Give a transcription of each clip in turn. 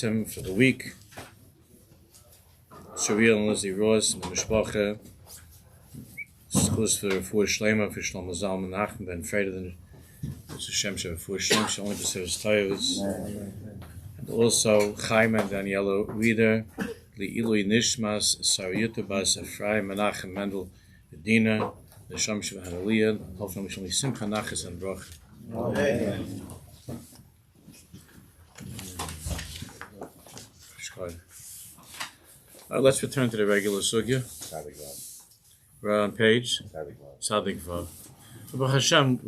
Nisim for the week. Shariel and Lizzie Ross and the Mishpacha. Schus for Shlema, for Shlomo Zalman Nachman Ben Freda, it's a Shem Shev for Shlem, she only deserves Tayos. And also Chaim and Daniela Rieder, Li'ilui Nishmas, Sariyuta Bas Ephraim, Menachem Mendel, Medina, the Shem Shev Hanaliyah, hopefully we shall be Simcha Nachas and Broch. Amen. Let's return to the regular sugya. We're on page Hatzadik Vav. Baruch Hashem,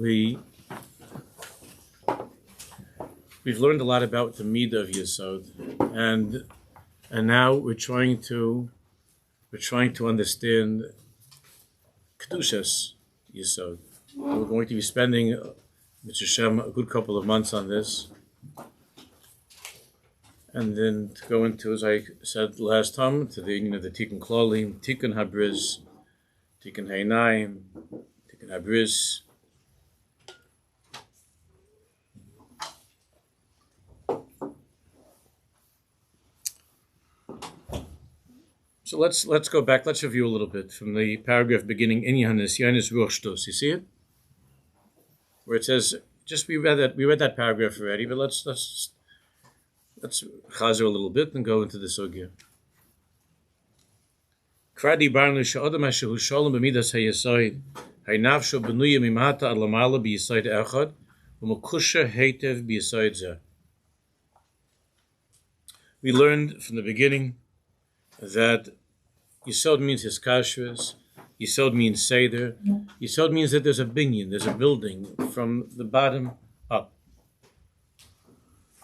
we've learned a lot about the midah of Yesod, and now we're trying to understand Kedushas Yesod. We're going to be spending, Mr. Shem, a good couple of months on this. And then to go into, as I said last time, to the union of the Tikkun Klolim, Tikkun Habriz, Tikkun Heinaim, Tikkun Habriz. So let's go back. Let's review a little bit from the paragraph beginning in Yohanes Ruach Shtos. You see it, where it says, we read that paragraph already, but let's chazer a little bit and go into the sugya. Kradi barnu she'adam asher hu shalom b'midas hayesod haynafsho b'nuya mimata ad lamala b'yesod echad u'mekusha heitev b'yesod zeh. We learned from the beginning that Yesod means hiskashrus, Yesod means seder, Yesod means that there's a binyan, there's a building from the bottom up.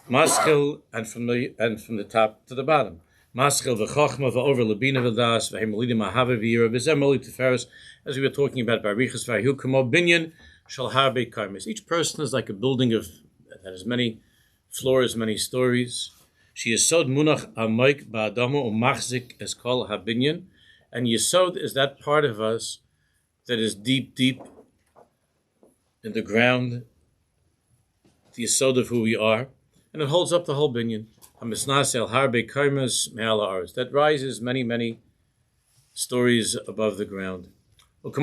Maschil and from the top to the bottom. Maschil v'chochma v'over labina v'das v'hemolidim ahava v'yira v'zemoli teferes, as we were talking about barichas v'ahu kamo binyan shal harbe karmis. Each person is like a building that has many floors, many stories. She Yesod munach amoik ba'adamo u'machzik es kol habinyan, and Yesod is that part of us that is deep, deep in the ground, the Yesod of who we are. And it holds up the whole binyan. That rises many, many stories above the ground. And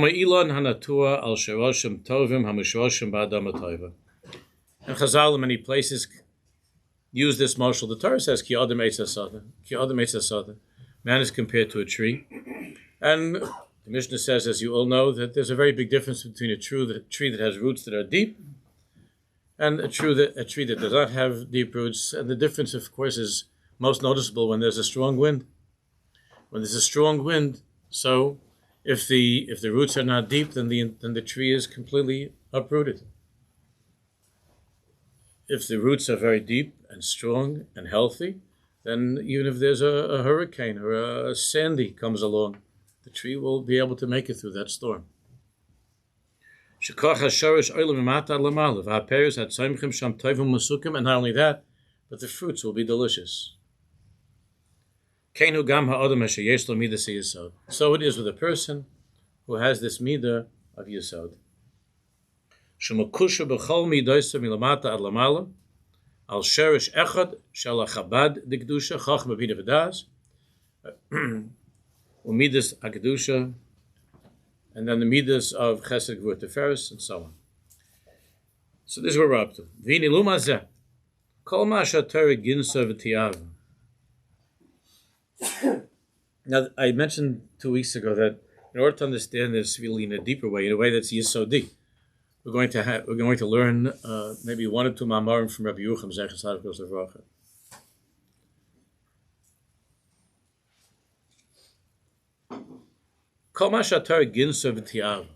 Chazal in many places use this mashal. The Torah says, Ki adam eitz hasada. Ki adam eitz hasada. Man is compared to a tree. And the Mishnah says, as you all know, that there's a very big difference between a tree that has roots that are deep and a tree that does not have deep roots. And the difference, of course, is most noticeable when there's a strong wind. When there's a strong wind, so if the roots are not deep, then the tree is completely uprooted. If the roots are very deep and strong and healthy, then even if there's a hurricane or a sandy comes along, the tree will be able to make it through that storm. And not only that, but the fruits will be delicious. So it is with a person who has this midah of Yesod. Al sherish echad shel chabad dikdusha chachma bina v'das umidas akdusha, and then the midas of chesed gvur teferes and so on. So this is what we're up to. V'ini luma zeh kol ma she'Torah ginsa v'tiava. Now I mentioned 2 weeks ago that in order to understand this really in a deeper way, in a way that's yesodi, we're going to learn maybe one or two ma'amarim from Rabbi Yerucham Zecher Tzaddik V'Shavracha. Kol ma she'Torah ginsa v'tiava.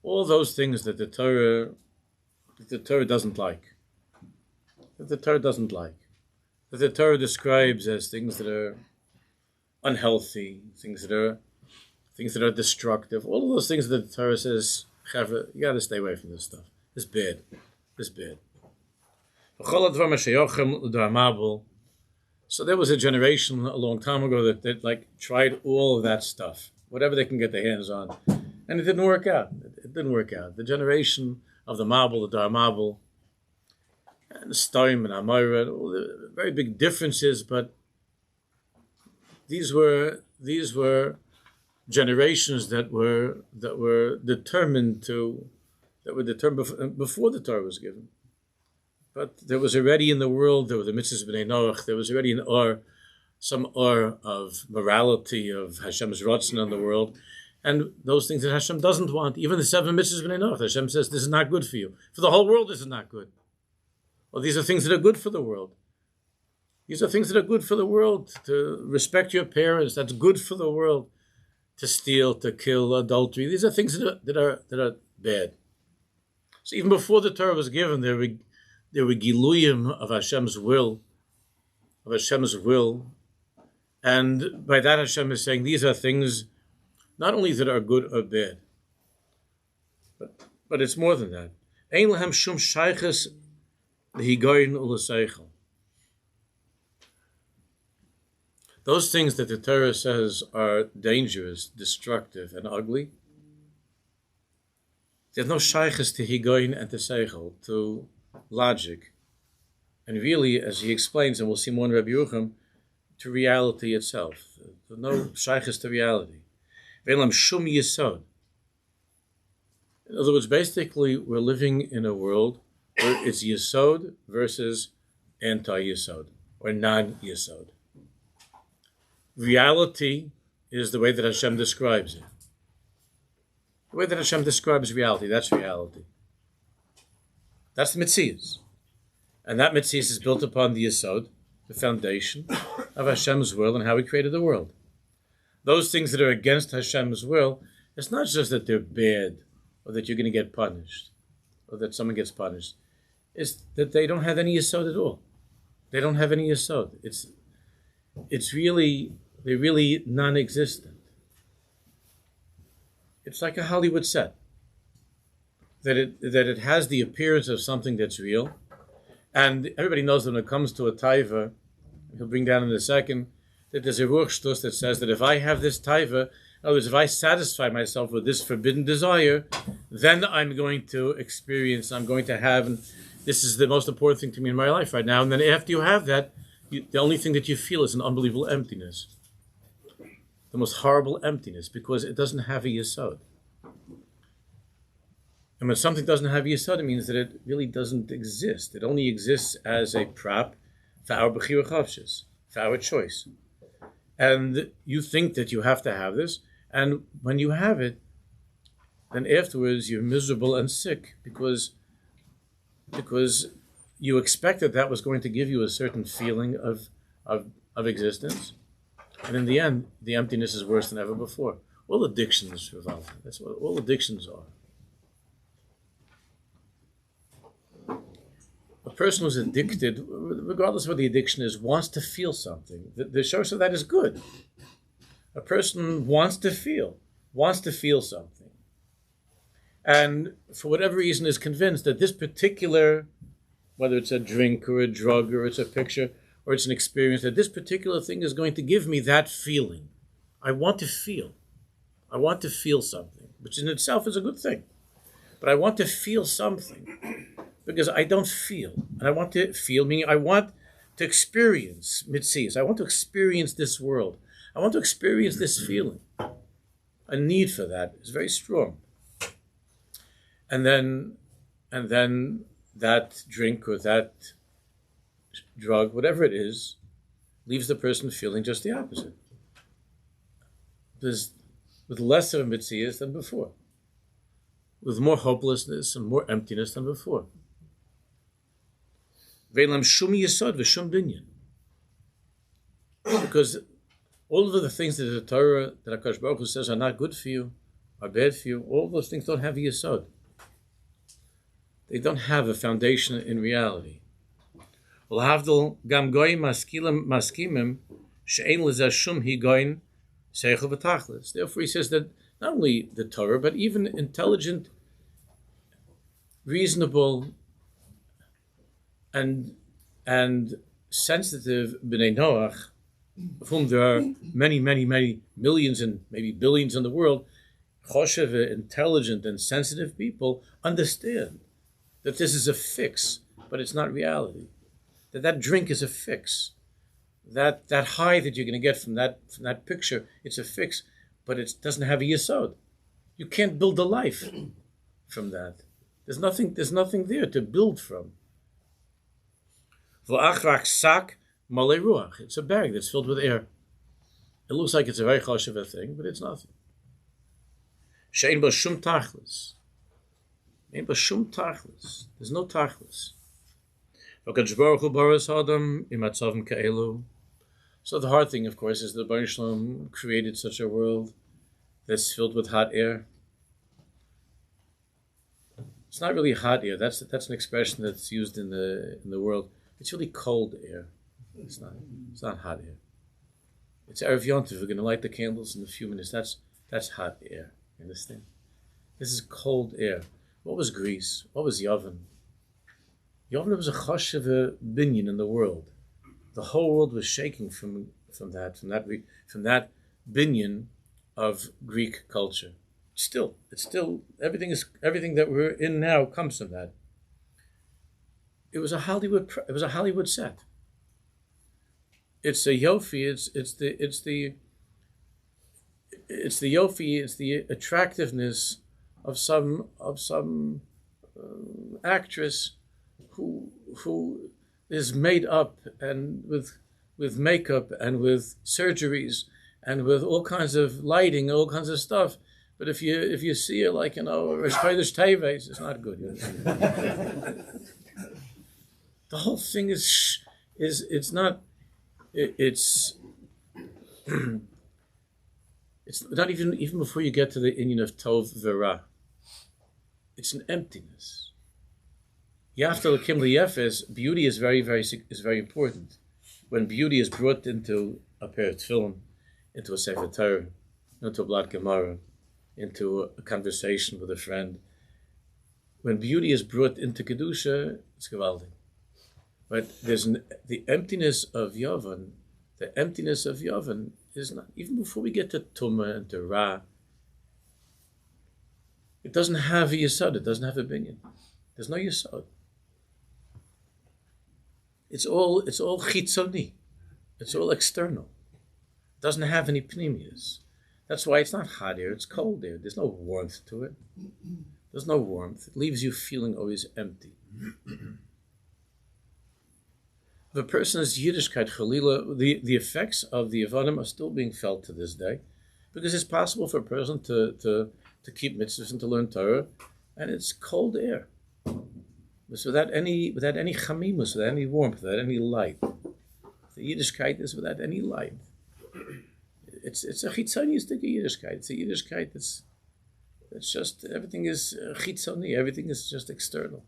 All those things that the Torah doesn't like. That the Torah describes as things that are unhealthy, things that are destructive. All of those things that the Torah says, you got to stay away from this stuff. It's bad. So there was a generation a long time ago that like tried all of that stuff, whatever they can get their hands on, and it didn't work out. The generation of the Mabul, the Dar Mabul, and Stoim and Amora, all the very big differences, but these were generations that were determined before the Torah was given. But there was already in the world, there were the mitzvahs b'nei Noach, there was already some of morality, of Hashem's rotzen in the world, and those things that Hashem doesn't want. Even the 7 mitzvahs b'nei Noach, Hashem says, this is not good for you. For the whole world, this is not good. Well, these are things that are good for the world. These are things that are good for the world. To respect your parents, that's good for the world. To steal, to kill, adultery, these are things that are bad. So even before the Torah was given, there were giluyim of Hashem's will, and by that Hashem is saying these are things not only that are good or bad, but it's more than that. Ein lahem shum shayches lehigoyin u'leseichel. Those things that the Torah says are dangerous, destructive, and ugly, there's no shayches to higoyin and to seichel, to logic. And really, as he explains, and we'll see more in Rabbi Yerucham, to reality itself. There's no shayches to reality. Ve'lam shum yesod. In other words, basically, we're living in a world where it's Yesod versus anti-Yesod, or non-Yesod. Reality is the way that Hashem describes it. The way that Hashem describes reality, that's reality. That's the Metzias. And that Metzias is built upon the Yesod, the foundation of Hashem's will and how He created the world. Those things that are against Hashem's will, it's not just that they're bad, or that you're going to get punished, or that someone gets punished. It's that they don't have any Yesod at all. They don't have any Yesod. They're really non-existent. It's like a Hollywood set. That it has the appearance of something that's real. And everybody knows that when it comes to a taiva, he'll bring down in a second, that there's a ruach shtus that says that if I have this taiva, in other words, if I satisfy myself with this forbidden desire, then I'm going to have, and this is the most important thing to me in my life right now. And then after you have that, the only thing that you feel is an unbelievable emptiness. The most horrible emptiness, because it doesn't have a yesod. And when something doesn't have a yesod, it means that it really doesn't exist. It only exists as a prop for our bechira chavshis, for our choice. And you think that you have to have this, and when you have it, then afterwards you're miserable and sick because you expected that was going to give you a certain feeling of existence. And in the end, the emptiness is worse than ever before. All addictions revolve. That's what all addictions are. A person who's addicted, regardless of what the addiction is, wants to feel something. The source of that is good. A person wants to feel something. And for whatever reason is convinced that this particular, whether it's a drink or a drug or it's a picture or it's an experience, that this particular thing is going to give me that feeling. I want to feel something, which in itself is a good thing. But I want to feel something because I don't feel. And I want to feel, meaning I want to experience mitzias. I want to experience this world. I want to experience this feeling. A need for that is very strong. And then that drink or that drug, whatever it is, leaves the person feeling just the opposite. There's with less of a mitzias than before, with more hopelessness and more emptiness than before. Ve'lam shum yesod v'shum binyan. Because all of the things that the Torah, that HaKadosh Baruch Hu says are not good for you, are bad for you, all those things don't have a yesod. They don't have a foundation in reality. L'havdil gam goyim maskimim she'ein lezeh shum higoyin seichel v'tachlis. Therefore, he says that not only the Torah, but even intelligent, reasonable, and sensitive b'nei Noach, of whom there are many, many, many millions and maybe billions in the world, choshev, intelligent and sensitive people understand that this is a fix but it's not reality. That drink is a fix. That high that you're going to get from that picture, it's a fix, but it doesn't have a yesod. You can't build a life from that. There's nothing there to build from. It's a bag that's filled with air. It looks like it's a very choshev thing, but it's nothing. Shein ba shum tachlis. Ein ba shum tachlis. There's no tachlis. So the hard thing, of course, is that Baruch Shalom created such a world that's filled with hot air. It's not really hot air. That's an expression that's used in the world. It's really cold air. It's not hot air. It's Erev Yontif. We're going to light the candles in a few minutes. That's hot air. You understand? This is cold air. What was Greece? What was Yavin? Yavin was a choshev binyan in the world. The whole world was shaking from that binyan of Greek culture. It's still everything that we're in now comes from that. It was a Hollywood set. It's a yofi. It's the yofi. It's the attractiveness of some actress who is made up and with makeup and with surgeries and with all kinds of lighting, all kinds of stuff. But if you see it like Rosh Chodesh Teves, it's not good. The whole thing is it's not even before you get to the inyan of Tov Vera. It's an emptiness. Yafta l'kim liyefes, beauty is very important. When beauty is brought into a pair of tefillin, into a sefer Torah, into a blad Gemara, into a conversation with a friend, when beauty is brought into kedusha, it's gewaldig. But the emptiness of Yavon. The emptiness of Yavon is not even before we get to Tumah and to Ra. It doesn't have a Yesod. It doesn't have a binyan. There's no Yesod. It's all chitzoni. It's all external. It doesn't have any pnimius. That's why it's not hot air. It's cold air. There's no warmth to it. There's no warmth. It leaves you feeling always empty. If a person is Yiddishkeit Chalila, the effects of the Yevanim are still being felt to this day, because it's possible for a person to keep mitzvahs and to learn Torah, and it's cold air. It's without any chamimus, without any warmth, without any light. The Yiddishkeit is without any light. It's a chitzonistic Yiddishkeit. It's a Yiddishkeit that's just, everything is chitzoni, everything is just external.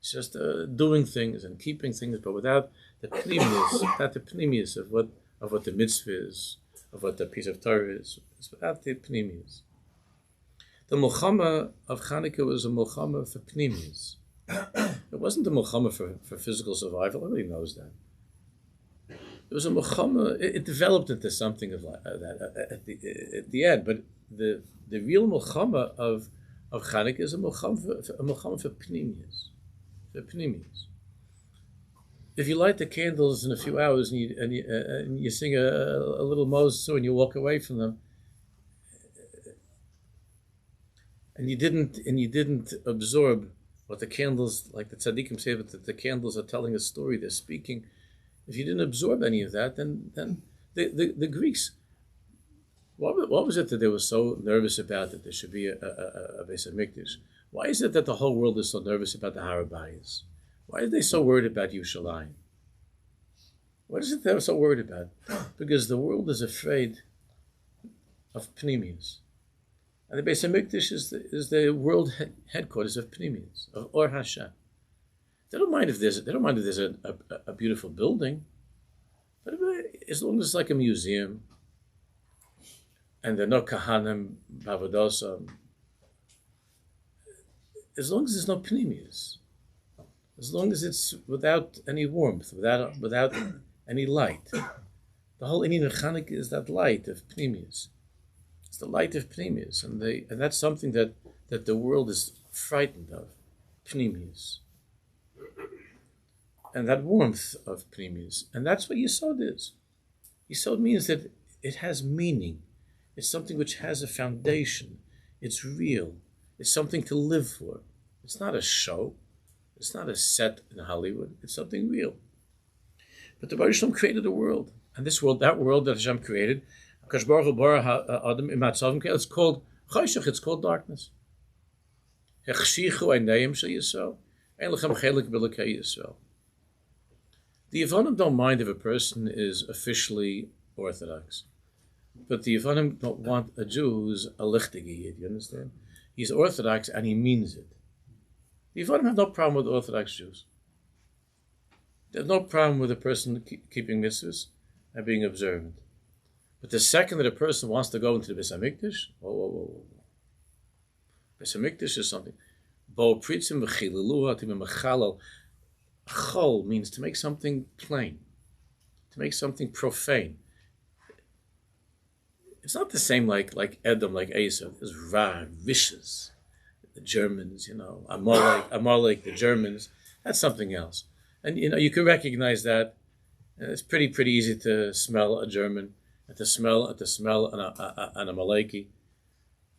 It's just doing things and keeping things, but without the pnimius of what the mitzvah is, of what the piece of Torah is. It's without the pnimius. The Milchama of Chanukah was a Milchama for pnimius. It wasn't a Milchama for physical survival. Everybody knows that. It was a Milchama. It developed into something of that at the end. But the real Milchama of Chanukah is a Milchama for pnimius. For pnimius. If you light the candles in a few hours and you sing a little Moses and you walk away from them, and you didn't absorb what the candles, like the tzaddikim say, that the candles are telling a story, they're speaking. If you didn't absorb any of that, then the Greeks, what was it that they were so nervous about that there should be a Beis HaMikdash? Why is it that the whole world is so nervous about the Har HaBayis? Why are they so worried about Yerushalayim? What is it they're so worried about? Because the world is afraid of Pnimius. And the Beis HaMikdash is the world headquarters of Pnimius, of Or Hashem. They don't mind if there's a beautiful building, but as long as it's like a museum, and there are no kahanim, bavodosim, as long as there's no Pnimius, as long as it's without any warmth, without any light. The whole inyan of Chanukah is that light of Pnimius. It's the light of Pnimius, and that's something that the world is frightened of, Pnimius. and that warmth of Pnimis. And that's what Yesod is. Yesod means that it has meaning. It's something which has a foundation. It's real. It's something to live for. It's not a show. It's not a set in Hollywood. It's something real. But the Baruch Shalom created a world. And this world, that world that Hashem created, it's called choshech, it's called darkness. The Yevonim don't mind if a person is officially Orthodox. But the Yevonim don't want a Jew who's a lichtige Yid, you understand? He's Orthodox and he means it. The Yevonim have no problem with Orthodox Jews. They have no problem with a person keeping mitzvahs and being observant. But the second that a person wants to go into the Beis HaMikdash, whoa. Beis HaMikdash is something. Bo pritzim v'chilalu hatim v'mechalal. Chol means to make something plain, to make something profane. It's not the same like Edom, like Yesod. It's vicious. The Germans, Amalek, the Germans. That's something else. And you can recognize that. And it's pretty easy to smell a German, and to smell an Amaleki.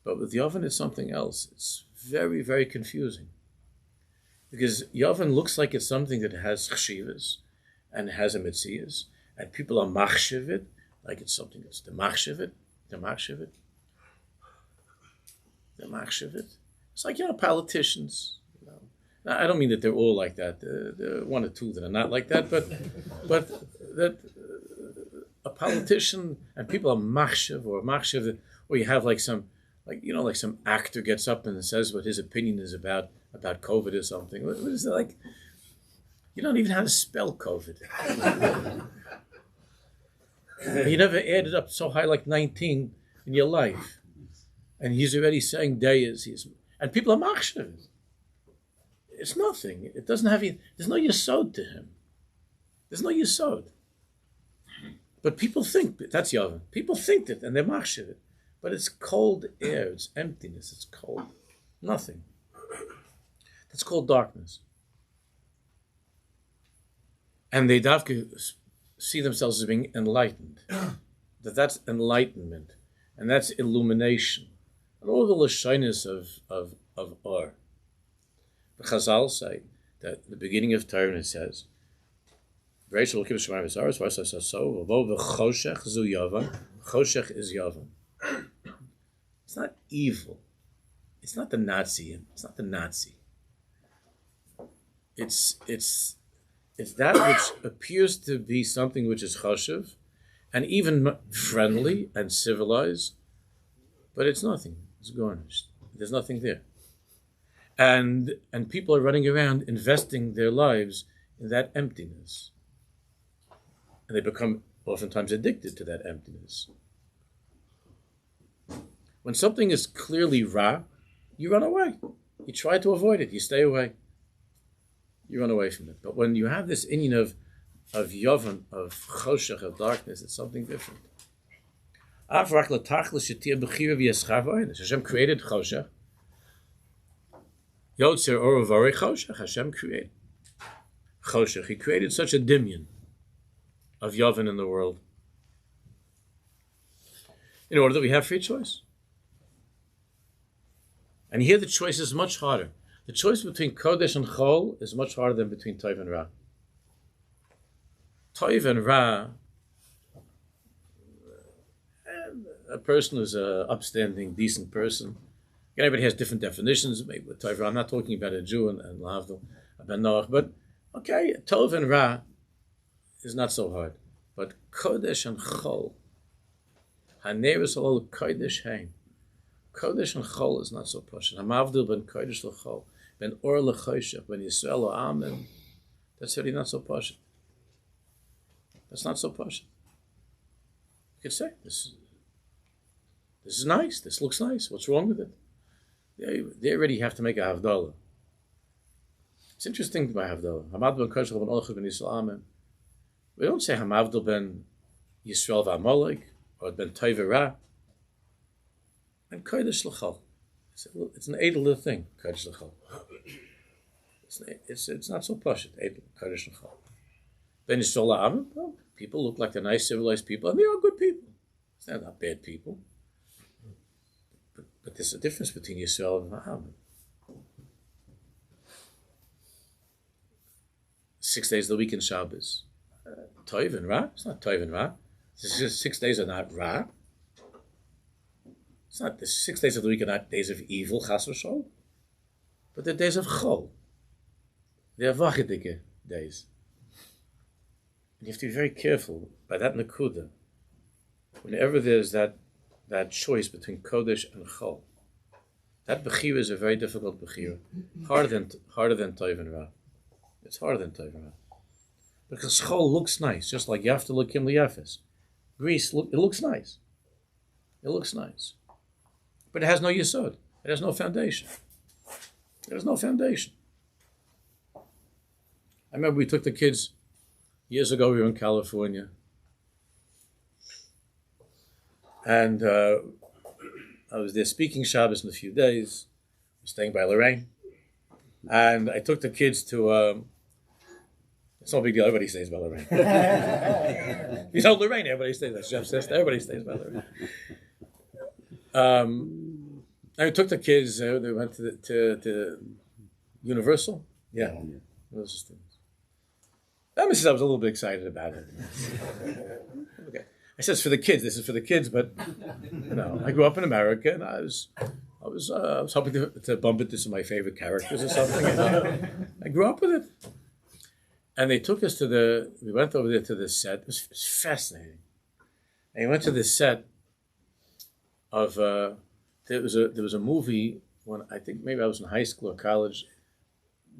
But with Yovan, it's something else. It's very, very confusing. Because Yovan looks like it's something that has chshivas and has a mitzias, and people are machshavit, like it's something that's the machshavit. It's like, politicians. Now, I don't mean that they're all like that. There are one or two that are not like that, but that a politician and people are machshav, or you have like some actor gets up and says what his opinion is about COVID or something. What is it like? You don't even know how to spell COVID. You never added up so high like 19 in your life. And he's already saying days. And people are machshav. It's nothing. It doesn't have there's no Yesod to him. There's no Yesod. But people think, that's Yavan. People think that, and they're machshav. But it's cold air, it's emptiness, it's cold. Nothing. That's called darkness. And they see themselves as being enlightened. That's enlightenment. And that's illumination. And all the lashonos of Or. The Chazal say that the beginning of Torah it says, Choshech is Yavan. It's not evil. It's not the Nazi. It's not the Nazi. It's that which appears to be something which is choshev, and even friendly and civilized, but it's nothing. It's garnished. There's nothing there. And people are running around investing their lives in that emptiness. And they become oftentimes addicted to that emptiness. When something is clearly ra, you run away. You try to avoid it. You stay away. You run away from it. But when you have this inyan of Yovan, of choshech, of darkness, it's something different. Hashem created choshech. Yotzer or Varei choshech. Hashem created choshech. He created such a dimyan of Yovan in the world in order that we have free choice. And here the choice is much harder. The choice between Kodesh and Chol is much harder than between Tov and Ra. Tov and Ra, a person who's an upstanding, decent person, everybody has different definitions. Maybe with Tov and Ra, I'm not talking about a Jew and Lahavdil, Ben Noach, but okay, Tov and Ra is not so hard. But Kodesh and Chol, Haneris Ol Kodesh Hain. Kodesh and Chol is not so pashut. Hamavdil ben Kodesh l'Chol, ben Or l'Choshech, ben Yisrael or Amen. That's really not so pashut. That's not so pashut. You could say this is nice. This looks nice. What's wrong with it? They already have to make a havdalah. It's interesting by havdalah. Hamavdil ben Kodesh ben Or ben Yisrael Amen. We don't say Hamavdil ben Yisrael v'Amalek or ben Tov Ra. And Kodesh l'Chol. It's an edel little thing, Kodesh l'Chol. It's not so pashut, edel, Kodesh l'Chol. Ben Yisrael, well, people look like they're nice, civilized people, and they are good people. They're not bad people. But there's a difference between Yisrael and Muhammad. 6 days of the week in Shabbos. Toiv and Ra? It's not Toiv and Ra. 6 days are not Ra. It's not, the 6 days of the week are not days of evil, Chas v'Shol, but they're days of Chol. They're Vachidike days. And you have to be very careful by that Nakuda. Whenever there's that choice between Kodesh and Chol, that Bechira is a very difficult Bechira. Harder than Toiv and Ra. It's harder than Toiv and Ra. Because Chol looks nice, just like Yafta Lukim Liyafis. Greece, it looks nice. It looks nice. But it has no Yesod. It has no foundation. There's no foundation. I remember we took the kids, years ago we were in California. And I was there speaking Shabbos in a few days. I was staying by Lorraine. And I took the kids to, it's no big deal, everybody stays by Lorraine. You know Lorraine, everybody stays, that's Jeff says, everybody stays by Lorraine. I took the kids, they went to Universal. Yeah. Those just things. I was a little bit excited about it. Okay. I said it's for the kids. This is for the kids, but I grew up in America, and I was hoping to bump into some of my favorite characters or something. And, I grew up with it, and they took us we went over there to the set. It was fascinating. And we went to this set of there was a movie when I think maybe I was in high school or college.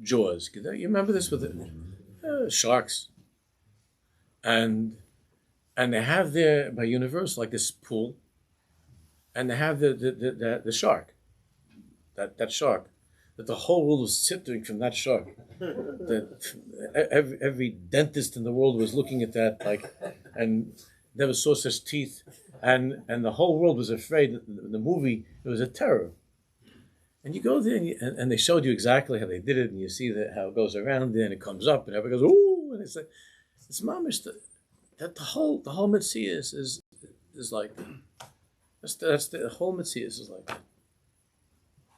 Jaws. You remember this with the sharks, and they have there by Universal like this pool, and they have the shark, that shark, that the whole world was sifting from that shark. Every dentist in the world was looking at that and never saw such teeth, and the whole world was afraid. The movie, it was a terror. And you go there, and they showed you exactly how they did it, and you see how it goes around there, and it comes up, and everybody goes, ooh, and it's like, it's mamish, that the whole Metzias is like that. That's the whole Metzias is like that.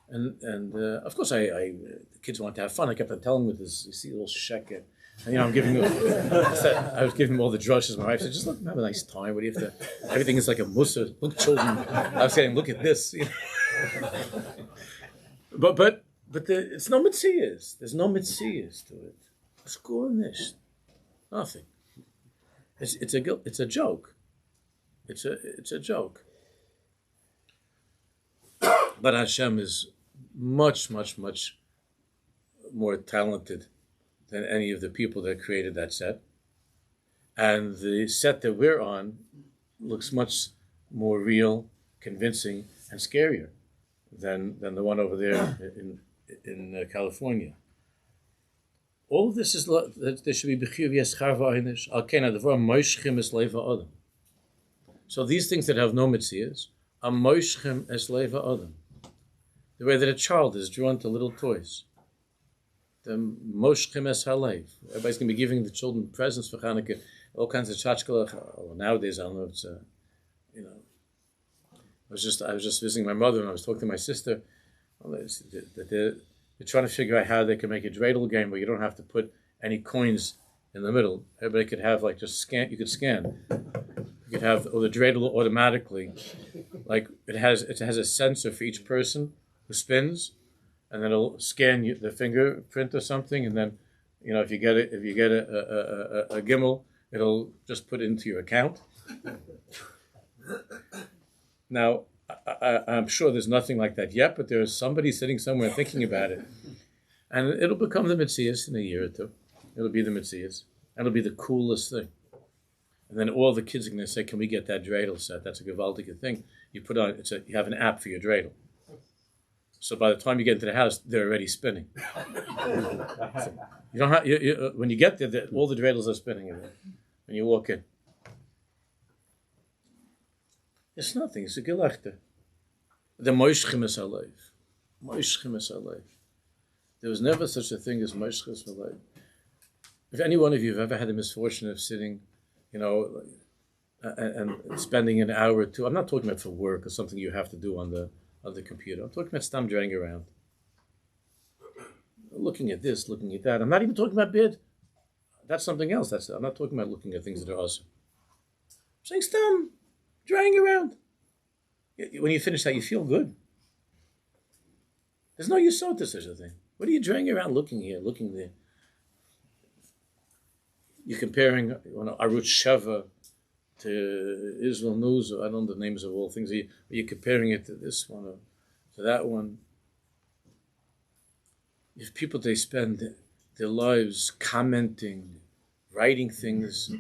And of course, the kids want to have fun. I kept on telling them with this, you see a little sheker, and I'm giving them, I was giving them all the drushes. My wife said, just look, have a nice time. What do you have to, everything is like a mussar. Look, children, I was saying, look at this, But it's no Metzias. There's no Metzias to it. It's gornish. Nothing. It's a joke. It's a joke. But Hashem is much, much, much more talented than any of the people that created that set. And the set that we're on looks much more real, convincing, and scarier than the one over there in California. All of this is there should be b'chiyuv yeschar v'aynish al ken hadavar moishchim es leva adam. So these things that have no mitzias are moishchim es leva adam. The way that a child is drawn to little toys. The moishchim es halev. Everybody's going to be giving the children presents for Hanukkah, all kinds of tchotchkelech. Nowadays, I don't know if it's I was just visiting my mother, and I was talking to my sister. They're trying to figure out how they can make a dreidel game where you don't have to put any coins in the middle. Everybody could have just scan. You could scan. You could have the dreidel automatically. Like it has a sensor for each person who spins, and then it'll scan the fingerprint or something, and then if you get a gimel, it'll just put it into your account. Now, I'm sure there's nothing like that yet, but there's somebody sitting somewhere thinking about it. And it'll become the Metzias in a year or two. It'll be the Metzias. And it'll be the coolest thing. And then all the kids are going to say, can we get that dreidel set? That's a gewaltige thing. You put on, you have an app for your dreidel. So by the time you get into the house, they're already spinning. So you don't have, when you get there, all the dreidels are spinning when you walk in. It's nothing. It's a gelechte. The moishchim es halev. Moishchim es halev. There was never such a thing as moishchim es halev. If any one of you have ever had the misfortune of sitting, and spending an hour or two, I'm not talking about for work or something you have to do on the computer. I'm talking about driving around, looking at this, looking at that. I'm not even talking about bid. That's something else. I'm not talking about looking at things that are awesome. I'm saying stam, driving around. When you finish that, you feel good. There's no Yesod to such a thing. What are you driving around looking here, looking there? You're comparing Arutz Sheva to Israel News, or I don't know the names of all things. Are you comparing it to this one or to that one? If people, they spend their lives commenting, writing things,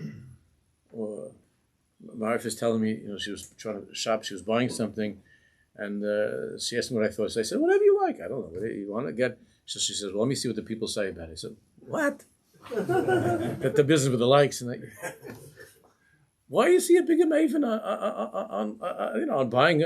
or my wife is telling me, she was trying to shop, she was buying something, and she asked me what I thought. So I said, whatever you like. I don't know. What you want to get? So she said, well, let me see what the people say about it. I said, what? That the business with the likes. And why is he a bigger maven on buying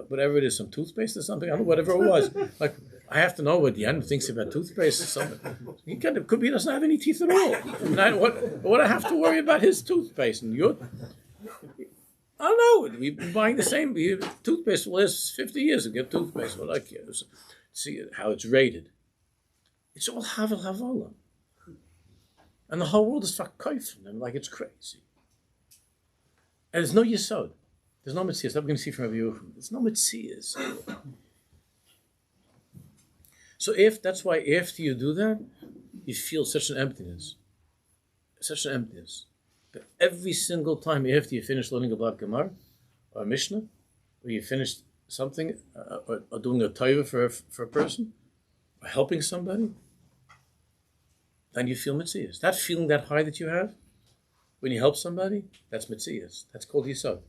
whatever it is, some toothpaste or something? I don't know, whatever it was. Like, I have to know what the end thinks about toothpaste or something. Could be he doesn't have any teeth at all. And what I have to worry about his toothpaste? And I don't know. We've been buying the same toothpaste for the last 50 years. We get toothpaste. What I care. See how it's rated. It's all havel havola. And the whole world is verkaufen them like it's crazy. And there's no Yesod. There's no Metzias. I'm going to see from Rabbi. There's no Metzias. So that's why after you do that, you feel such an emptiness. Such an emptiness. But every single time after you finish learning about Gemara or Mishnah, or you finish something, or doing a taiva for a person, or helping somebody, then you feel Metzias. That feeling, that high that you have, when you help somebody, that's Metzias. That's called Yesod.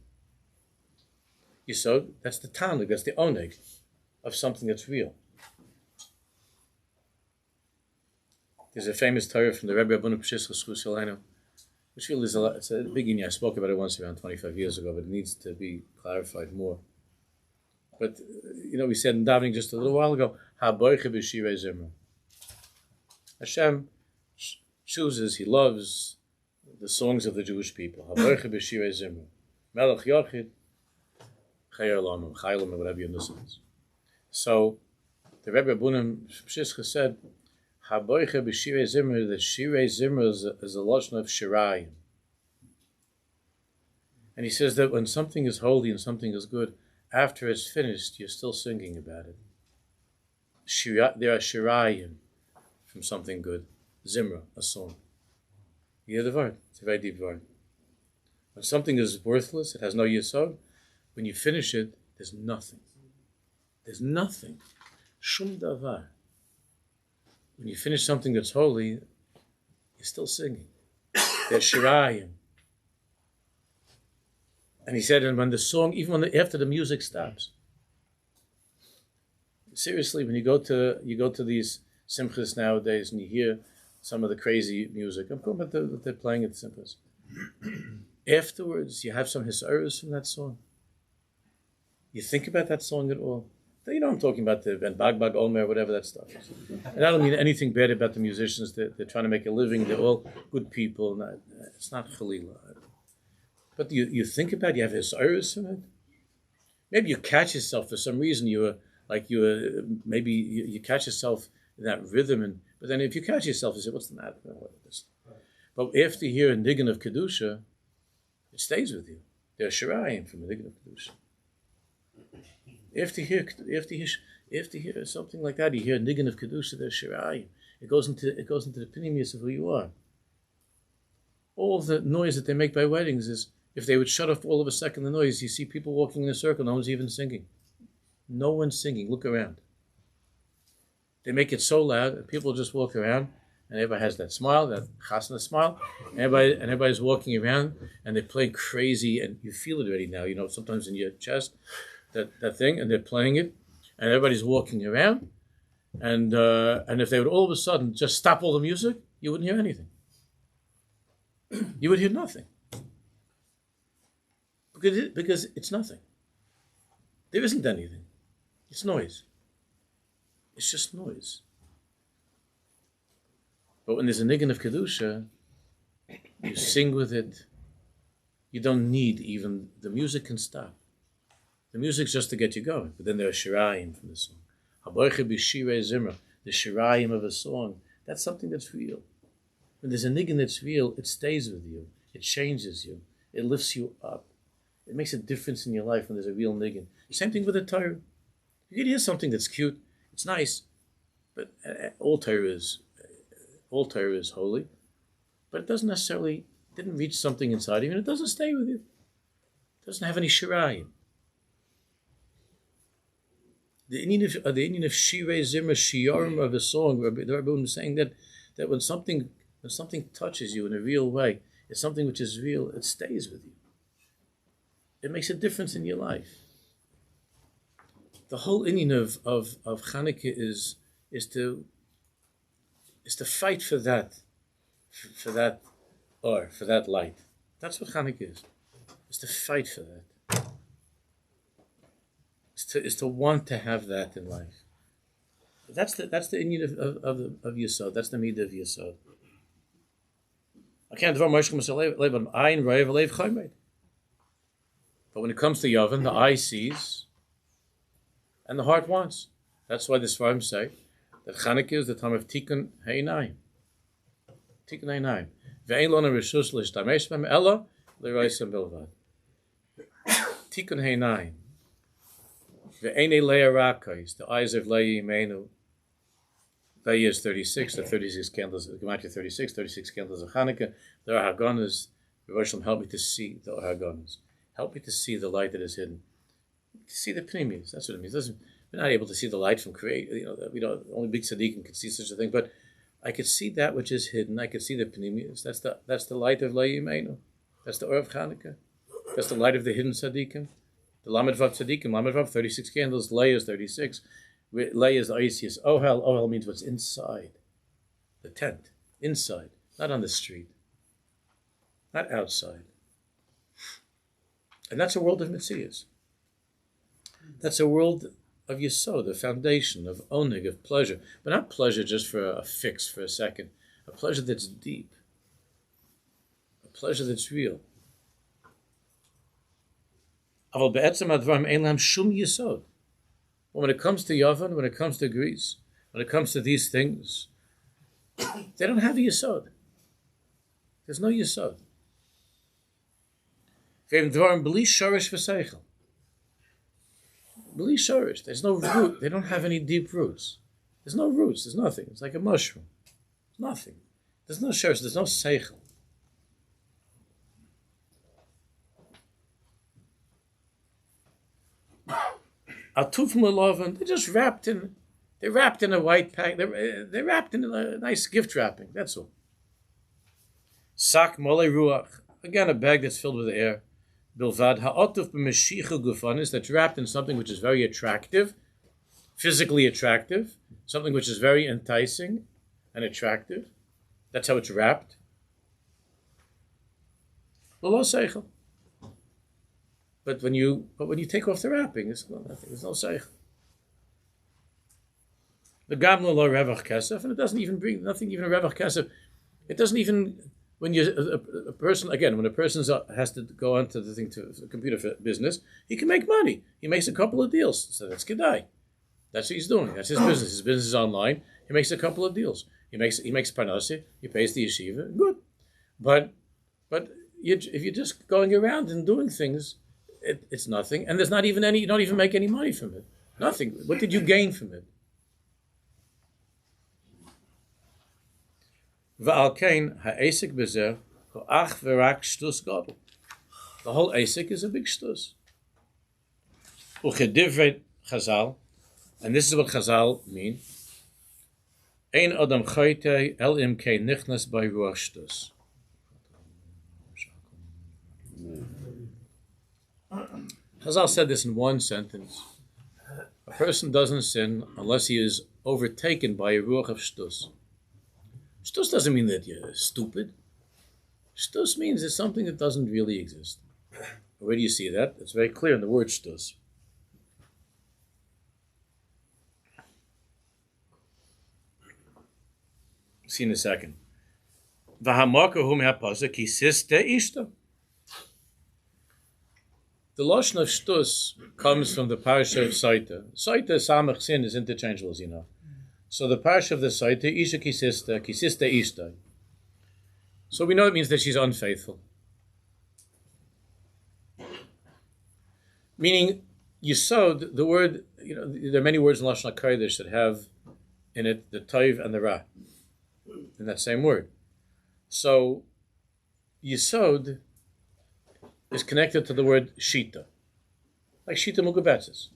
Yesod, that's the tanug, that's the oneg of something that's real. There's a famous Torah from the Rebbe Abuna Pshischa Schusalenu, which really is it's a big inyan. I spoke about it once around 25 years ago, but it needs to be clarified more. But, we said in davening just a little while ago, Ha-boiche b'shirei zimra. Hashem chooses, he loves the songs of the Jewish people. Ha-boiche b'shirei zimra. Melech Yochid, Chayer Lomim, Chaylim, whatever you understand. So, the Rebbe Abuna Pshischa said, Ha-boiche b'shirei zimra, the shirei zimra is a lashon of shirayim. And he says that when something is holy and something is good, after it's finished, you're still singing about it. There are shirayim from something good. Zimra, a song. You hear the word? It's a very deep word. When something is worthless, it has no yesod, when you finish it, there's nothing. There's nothing. Shum davar. When you finish something that's holy, you're still singing. There's shirayim. And he said, and when the song, even after the music stops, seriously, when you go to these simchas nowadays and you hear some of the crazy music, I'm talking about that they're playing at the simchas. Afterwards, you have some hisayrus from that song. You think about that song at all. I'm talking about the Ben Bagbag Omer, whatever that stuff is. And I don't mean anything bad about the musicians. They're trying to make a living. They're all good people. It's not Chalila. But you think about it, you have hisayrus in it. Maybe you catch yourself for some reason. You catch yourself in that rhythm. But then if you catch yourself, you say, what's the matter? But after you hear a niggin of Kedusha, it stays with you. There's shirayim from a niggin of Kedusha. After you hear something like that, you hear a niggin of Kedusha, there's shirayim. It goes into the pneumius of who you are. All the noise that they make by weddings is, if they would shut off all of a second the noise, you see people walking in a circle, no one's even singing. No one's singing. Look around. They make it so loud that people just walk around, and everybody has that smile, that chasna smile, and everybody's walking around, and they're playing crazy, and you feel it already now, sometimes in your chest, that thing, and they're playing it, and everybody's walking around, and if they would all of a sudden just stop all the music, you wouldn't hear anything. You would hear nothing. Because it's nothing. There isn't anything. It's noise. It's just noise. But when there's a niggin of Kedusha, you sing with it. You don't need even, the music can stop. The music's just to get you going. But then there are shirayim from the song. Haboiche b'shirei zimra, the shirayim of a song. That's something that's real. When there's a niggin that's real, it stays with you. It changes you. It lifts you up. It makes a difference in your life when there's a real niggin. Same thing with the Torah. You can hear something that's cute. It's nice. But all Torah is holy. But it doesn't necessarily, didn't reach something inside you, and it doesn't stay with you. It doesn't have any shirayim. The Indian of Shirei Zimra Shiyorim of a song, the Rebbe was saying that when something touches you in a real way, it's something which is real, it stays with you. It makes a difference in your life. The whole Indian of Chanukah is to fight for that light. That's what Chanukah is. Is to fight for that. Is to want to have that in life. That's the Indian of Yesod. That's the midah of Yesod. But when it comes to Yavin, the eye sees and the heart wants. That's why the Sfarim say that Chanukah is the time of Tikkun Heinayim. Tikkun Heinayim. Ve'ein lona reshus l'shtamesh b'hem ela l'roisem bilvad. Tikkun Heinayim. Ve'enei leia rakais, the eyes of Leia Yimenu. Leia is 36, the 36 candles, Gematria 36 candles of Chanukah. The Hagonas, Yerushalayim, help me to see the Hagonas. Help me to see the light that is hidden. To see the Pnimis, that's what it means. We're not able to see the light from create. Only big tzaddikim can see such a thing. But I could see that which is hidden. I could see the Pnimis. That's the light of Leia Yimenu. That's the Or of Chanukah. That's the light of the hidden tzaddikim. The Lamed Vav Tzadikim, Lamed Vav, 36 candles, Leia is 36. Leia is the Isis. Ohel. Ohel means what's inside. The tent. Inside. Not on the street. Not outside. And that's a world of Metzias. That's a world of Yesod, the foundation, of Onig, of pleasure. But not pleasure just for a fix, for a second. A pleasure that's deep. A pleasure that's real. But when it comes to Yavan, when it comes to Greece, when it comes to these things, they don't have a Yesod. There's no Yesod. There's no root. They don't have any deep roots. There's no roots. There's nothing. It's like a mushroom. Nothing. There's no shorish. There's no seichel. They're just wrapped in. They're wrapped in a white pack. They're wrapped in a nice gift wrapping. That's all. Sak mole ruach. Again, a bag that's filled with air. Bilvad ha'otuf b'meshicha gufanis, that's wrapped in something which is very attractive, physically attractive, something which is very enticing and attractive. That's how it's wrapped. L'lo seichel. But when you take off the wrapping, it's nothing. There's no seichel. The gamlo lo revach kesef, and it doesn't even bring nothing. Even a revach kesef, it doesn't even. When you a person again, when a person has to go onto the thing to the computer business, he can make money. He makes a couple of deals, so that's kedai. That's what he's doing. That's his business. His business is online. He makes a couple of deals. He makes parnasi. He pays the yeshiva. Good, but if you're just going around and doing things, it's nothing. And there's not even any. You don't even make any money from it. Nothing. What did you gain from it? The whole Asik is a big shtus. Chazal, and this is what Chazal mean. Ein adam chayte el imkei nichnas by ruach shtus. Chazal said this in one sentence. A person doesn't sin unless he is overtaken by a ruach of shtus. Shtus doesn't mean that you're stupid. Shtus means it's something that doesn't really exist. Where do you see that? It's very clear in the word shtus. See in a second. V'hamakahum ha'pasuk kisiste ishta. The lashon of shtus comes from the parsha of Saita. Saita, samach, sin is interchangeable, as you know. So the parsha of the Saita, isha kisiste ishta. So we know it means that she's unfaithful. Meaning, Yesod, the word, there are many words in Lashon HaKodesh that have in it the Tov and the Ra, in that same word. So, Yesod is connected to the word Shita, like Shita Mugabetzes.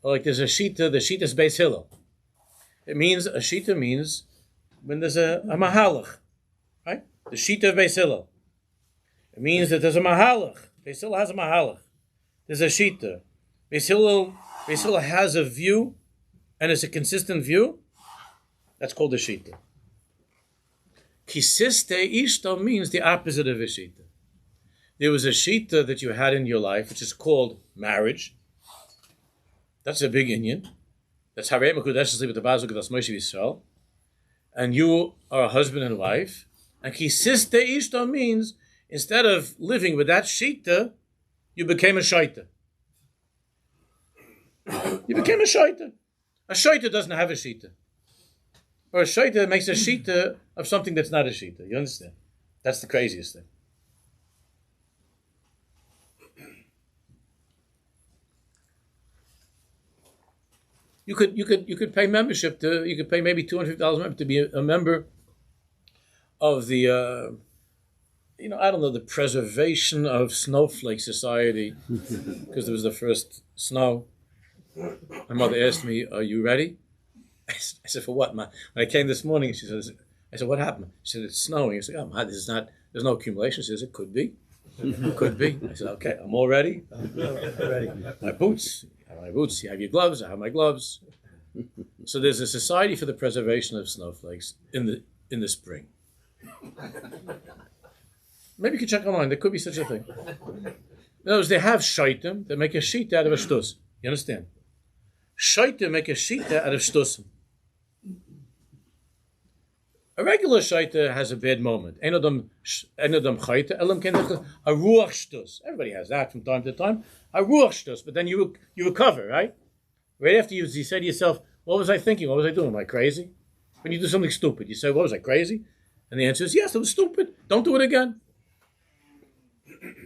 Or like there's a Shita, the Shita is Beis Hillel. A Shita means when there's a Mahalach, right? The Shita of Beis Hillel. It means that there's a Mahalach. Beis Hillel has a Mahalach. There's a Shita. Beis Hillel has a view, and it's a consistent view. That's called a Shita. Kisiste Ishta means the opposite of a Shita. There was a Shita that you had in your life, which is called marriage. That's a big Indian. That's Harei Mekudesh sleep with the Bazuk das Moshe Yisrael. And you are a husband and wife. And Kisiste Ishta means instead of living with that Shita, you became a shaita. You became a shaita. A shaita doesn't have a shita. Or a shaita makes a shita of something that's not a shita. You understand? That's the craziest thing. You could pay membership to. You could pay maybe $250 to be a member of the. I don't know, the preservation of Snowflake Society, because there was the first snow. My mother asked me, "Are you ready?" I said, "For what, Ma?" When I came this morning, she says, "I said, what happened?" She said, "It's snowing." I said, "Oh, Ma, there's no accumulation." She says, "It could be. It could be." I said, "Okay, I'm all ready. I'm ready. My boots. You have my boots. You have your gloves. I have my gloves." So there's a society for the preservation of snowflakes in the spring. Maybe you can check online. There could be such a thing. In other words, they have shaitim that make a sheet out of a shtus. You understand? Shaitim make a sheet out of shtusim. A regular shaita has a bad moment. A ruach shtus. Everybody has that from time to time. A ruach shtus, but then you recover, right? Right after you say to yourself, "What was I thinking? What was I doing? Am I crazy?" When you do something stupid, you say, "What was I crazy?" And the answer is, "Yes, it was stupid. Don't do it again."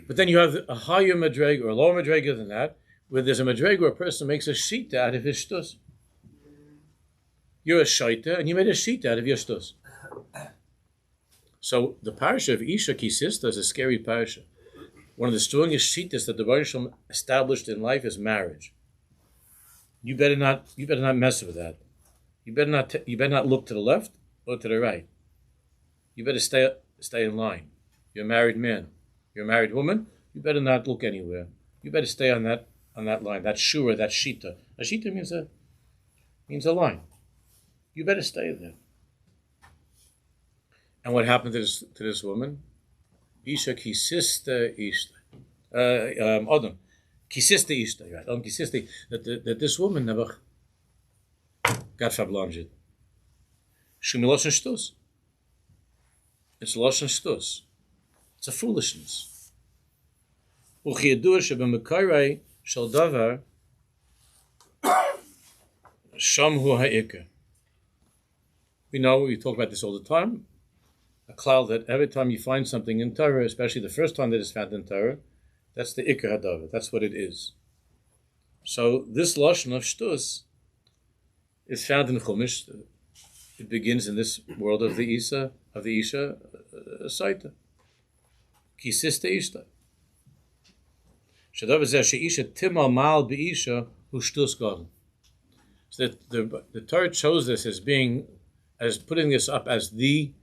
But then you have a higher madrega or a lower madrega than that, where there's a madrega where a person makes a shita out of his shtus. You're a shaita, and you made a shita out of your shtus. So the parasha of Isha Kisista is a scary parasha. One of the strongest shitas that the Baruch Shalom established in life is marriage. You better not mess with that. You better not look to the left or to the right. You better stay in line. You're a married man. You're a married woman. You better not look anywhere. You better stay on that line, that shura, that shita. A shita means a line. You better stay there. And what happened to this woman? Isha kisista ishta. Adam. Kisista ishta. Right? Kisista. That this woman never got fablanged. Shumiloshen shtus. It's loshen shtus. It's a foolishness. Uchiyadur shebemekayrei shel davar shamhu ha'ikar. We know, we talk about this all the time, a cloud that every time you find something in Torah, especially the first time that it's found in Torah, that's the ikar hadavar. That's what it is. So this lashon of shtus is found in Chumash. It begins in this world of the Isha Saita. Kisista Ishta. Shadav zeh sheisha timal mal beisha hu shtus gadol. So that the Torah chose this as putting this up as the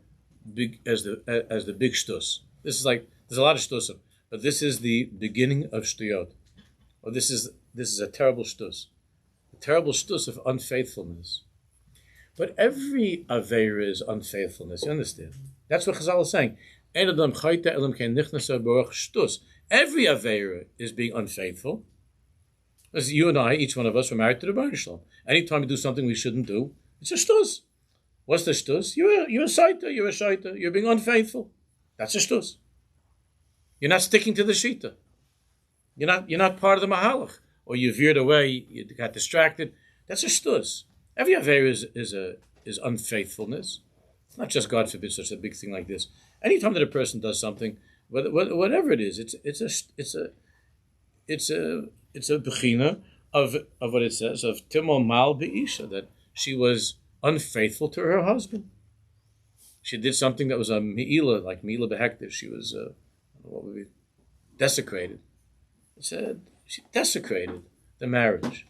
big shtus. This is like there's a lot of shtusim, but this is the beginning of shtuyot. Or this is a terrible shtus, a terrible shtus of unfaithfulness. But every aveira is unfaithfulness. You understand? That's what Chazal is saying. Every aveira is being unfaithful. As you and I, each one of us, were married to the Baruch Shalom. Anytime we do something we shouldn't do, it's a shtus. What's the shtus? You're a saita, you're a shaita, you're being unfaithful. That's a shtus. You're not sticking to the shita. You're not part of the mahalach. Or you veered away, you got distracted. That's a shtus. Every aver is unfaithfulness. It's not just, God forbid, such a big thing like this. Anytime that a person does something, whatever it is, it's a bechina of what it says, of Timol Mal Be'isha, that she was unfaithful to her husband. She did something that was a Me'ila, like Me'ila Behektiv. She was, desecrated. It said, she desecrated the marriage.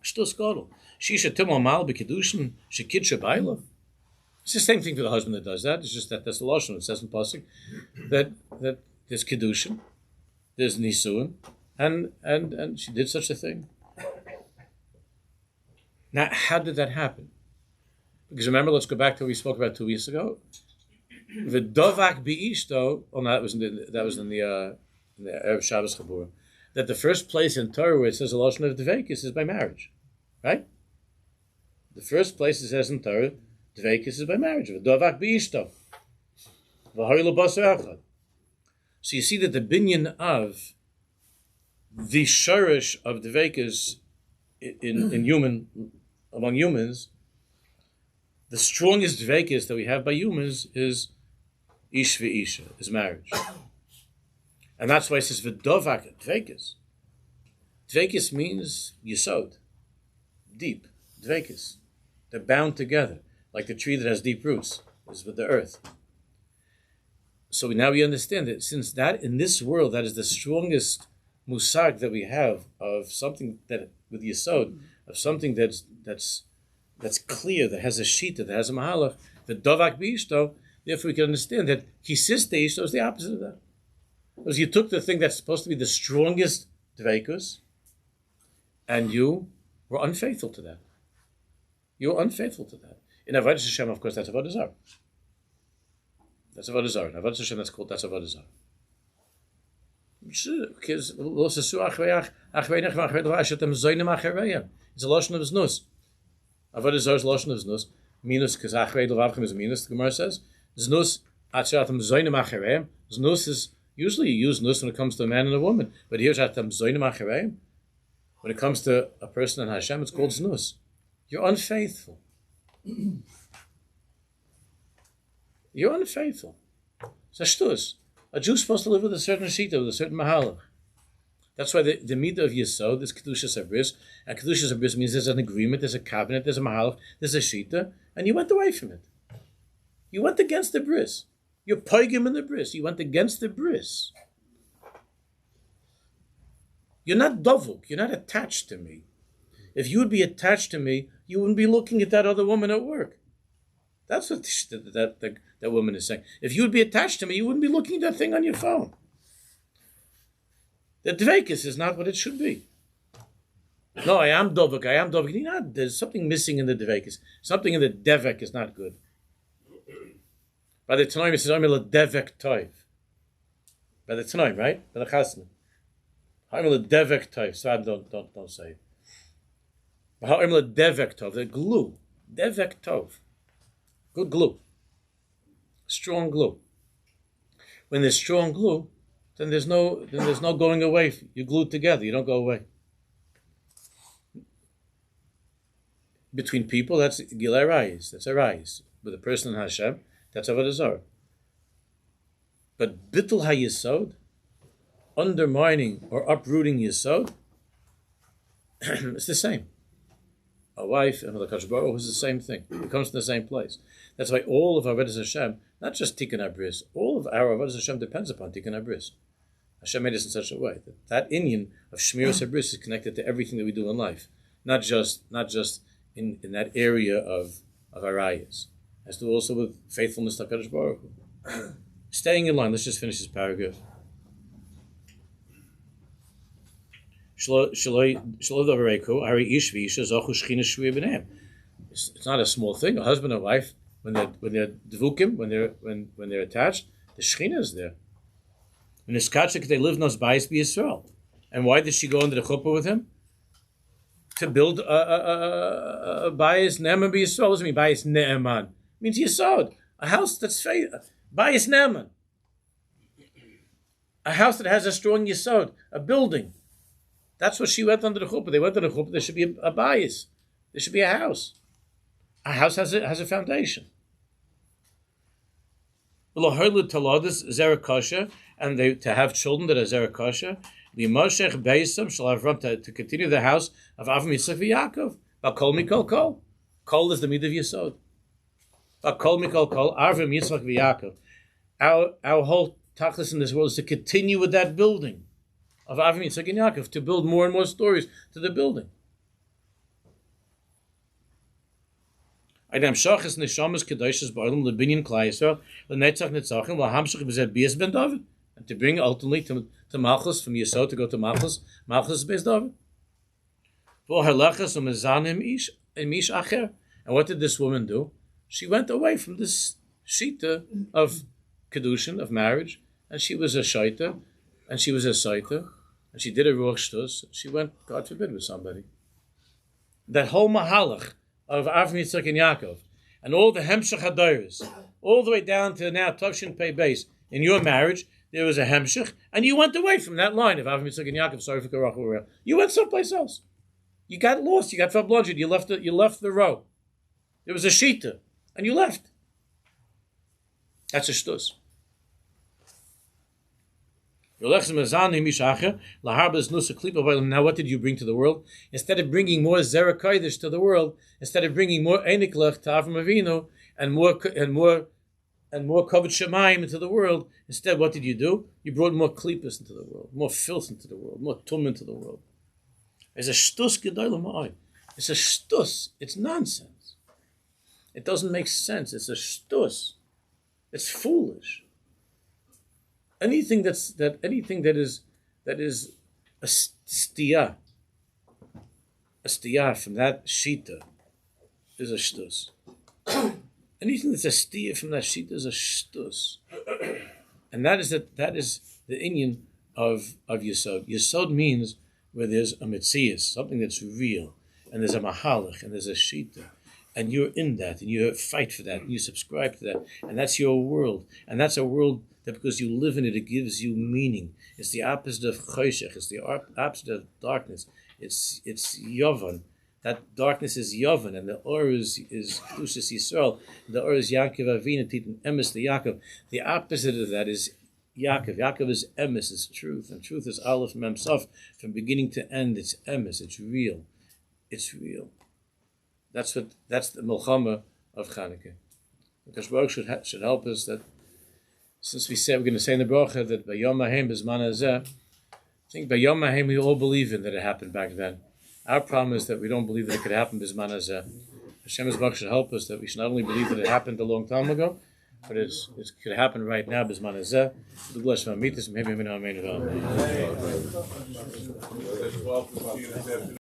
Shtus Gadol. Shisha Timol Mal Be'kedushin, Shekid Shabayla. It's the same thing for the husband that does that. It's just that's the lashon. It says in pasuk that there's kedushin, there's nisuin, and she did such a thing. Now, how did that happen? Because remember, let's go back to what we spoke about 2 weeks ago. The dovak biishto. Oh, no, that was in the Erev Shabbos Chabura. That the first place in Torah where it says a lashon of dveikis is by marriage, right? The first place it says in Torah dveikis is by marriage. Dovak biishto. V'hoylu basar echad. So you see that the binyan of the shorish of dveikis among humans, the strongest dveikis that we have by humans is ish v'isha, is marriage. And that's why it says v'dovak dveikis. Dveikis means yesod, deep, dveikis. They're bound together, like the tree that has deep roots, is with the earth. So now we understand that since that in this world, that is the strongest musag that we have of something that with yesod, of something that's clear, that has a shita, that has a mahalach, the dovak b'ishto. Therefore, we can understand that kisiste ishto is the opposite of that. Because you took the thing that's supposed to be the strongest dveikus, and you were unfaithful to that. You were unfaithful to that. In Avodah Hashem, of course, that's Avodah Zarah. That's Avodah Zarah. In Avodah Hashem, that's Avodah Zarah. It's a lashon of znus. Avodah Zarah is lashon of znus. Minus, because achrei l'vavchem is a minus. The Gemara says znus atzaratam zoynim achareim. Znus is usually you use znus when it comes to a man and a woman, but here atzaratam zoynim achareim. When it comes to a person and Hashem, it's called znus. You're unfaithful. You're unfaithful. It's a shtus. A Jew's supposed to live with a certain shita, with a certain mahalach. That's why the midah of Yesod is Kedushas HaBris, and Kedushas HaBris means there's an agreement, there's a covenant, there's a mahalach, there's a shita, and you went away from it. You went against the bris. You're poigim in the bris. You went against the bris. You're not dovuk. You're not attached to me. If you would be attached to me, you wouldn't be looking at that other woman at work. That's what that woman is saying. If you would be attached to me, you wouldn't be looking at that thing on your phone. The dveikis is not what it should be. No, I am dovuk. You know, there's something missing in the dveikis. Something in the devek is not good. By the Tanaim, it says, I'm a devek toiv. By the Tanaim, right? By the Chasna. I'm a devek toiv. So don't say it. I'm a devek tov. The glue. Devek tov. Good glue. Strong glue. When there's strong glue, then there's no going away. You're glued together. You don't go away. Between people, that's gilei rayis. That's a rayis. With a person in Hashem, that's avodah zarah. But bittul hayesod, undermining or uprooting yesod, it's the same. A wife and a Chaburas is the same thing. It comes from the same place. That's why all of our avodas Hashem, not just tikkun abris, all of our avodas Hashem depends upon tikkun abris. Hashem made us in such a way that inyan of shmiras abris is connected to everything that we do in life, not just in that area of arayas. It has to do also with faithfulness to HaKadosh Baruch Hu. Staying in line. Let's just finish this paragraph. It's not a small thing. A husband and wife, when they're devukim, when they're attached, the Shechina is there. When it's kachik, they live nos bayis b'Yisrael. And why did she go into the chuppah with him? to build a bayis ne'eman b'Yisrael. What does it mean, bayis ne'eman? It means Yesod, a house that's bayis ne'eman. A house that has a strong Yesod, a building. That's what she went under the chuppah. They went under the chuppah. There should be a bayis. There should be a house. A house has a foundation. And to have children that are zerakosha, shall have room to continue the house of Avram Yitzchak v'Yaakov. Kol mikol kol. Kol is the mid of Yesod. Kol mikol kol. Avram Yitzchak v'Yaakov. Our whole tachlis in this world is to continue with that building of Avram Yitzchak and Yaakov, to build more and more stories to the building. And to bring ultimately to Malchus, from Yesod to go to Malchus is Beis David. And what did this woman do? She went away from this shita of kedushin, of marriage, and she was a shaita, and she was a saita, and she did a ruach shtus. She went, God forbid, with somebody. That whole mahalach of Avram Yitzchak and Yaakov, and all the hemshech hadayros, all the way down to now Tovshin Pei Beis, in your marriage, there was a hemshech, and you went away from that line of Avram Yitzchak and Yaakov. Sorry for Karach. You went someplace else. You got lost. You got fablodged. You left the row. There was a shita, and you left. That's a shtus. Now, what did you bring to the world? Instead of bringing more Zerah Kodesh to the world, instead of bringing more Einiklach to Avram Avinu and more Kavod Shemaim into the world, instead, what did you do? You brought more Klippas into the world, more filth into the world, more tum into the world. It's a shtus gedolah ma'ay. It's a shtus. It's nonsense. It doesn't make sense. It's a shtus. It's foolish. Anything that is a stiyah from that shita is a shtus. Anything that's a stiyah from that shita is a shtus, and that is the inyan of Yesod. Yesod means where there's a metzias, something that's real, and there's a mahalach, and there's a shita, and you're in that, and you fight for that, and you subscribe to that, and that's your world, and that's a world that because you live in it, it gives you meaning. It's the opposite of choshech. It's the opposite of darkness. It's yovan. That darkness is yovan, and the or is kedushas Yisrael. The or is Yaakov Avinu titin emes to Yaakov. The opposite of that is Yaakov. Yaakov is emes, is truth, and truth is aleph mem sof. From beginning to end, it's emes. It's real. It's real. That's the milchama of Chanukah. Because Baruch should help us that. Since we said we're going to say in the bracha that by Yom HaHaim B'zman Hazeh, I think by Yom HaHaim we all believe in that it happened back then. Our problem is that we don't believe that it could happen B'zman Hazeh. Hashem's Baruch should help us that we should not only believe that it happened a long time ago, but it could happen right now B'zman Hazeh. The blessed Amitis, maybe Amen.